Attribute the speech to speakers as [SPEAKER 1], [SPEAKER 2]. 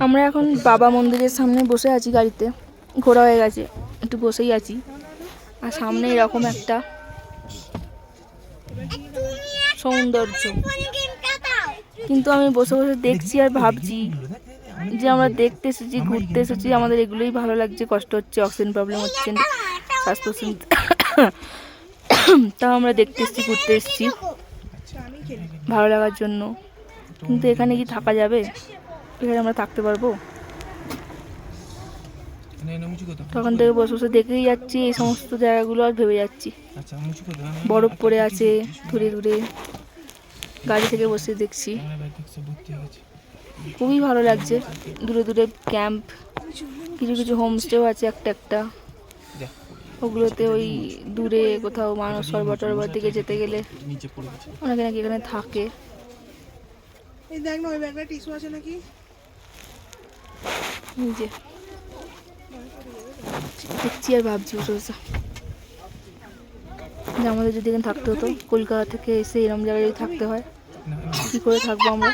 [SPEAKER 1] আমরা এখন বাবা মন্দিরের সামনে বসে আছি, গাড়িতে ঘোরা হয়ে গেছে, একটু বসেই আছি। আর সামনে এরকম একটা সৌন্দর্য, কিন্তু আমি বসে বসে দেখছি আর ভাবছি যে আমরা দেখতে এসেছি, ঘুরতে এসেছি, আমাদের এগুলোই ভালো লাগছে, কষ্ট হচ্ছে, অক্সিজেন প্রবলেম হচ্ছে, স্বাস্থ্য তাও আমরা দেখতে এসেছি, ঘুরতে এসেছি ভালো লাগার জন্য। কিন্তু এখানে কি থাকা যাবে? এখানে আমরা থাকতে পারবো? তখন থেকে বসে বসে দেখেই যাচ্ছি এই সমস্ত জায়গাগুলো, আর ভেবে যাচ্ছি। বরফ পড়ে আছে দূরে দূরে, গাড়ি থেকে বসে দেখছি, খুবই ভালো লাগছে। দূরে দূরে ক্যাম্প, কিছু কিছু হোমস্টেও আছে একটা একটা। ওগুলোতে ওই দূরে কোথাও মানুষ সরবর টরবর দিকে যেতে গেলে অনেকে নাকি এখানে থাকে। দেখছি আর ভাবছি বসে বসে যে আমাদের যদি এখানে থাকতে হতো, কলকাতা থেকে এসে এরকম জায়গায় যদি থাকতে হয়, কী করে থাকবো আমরা।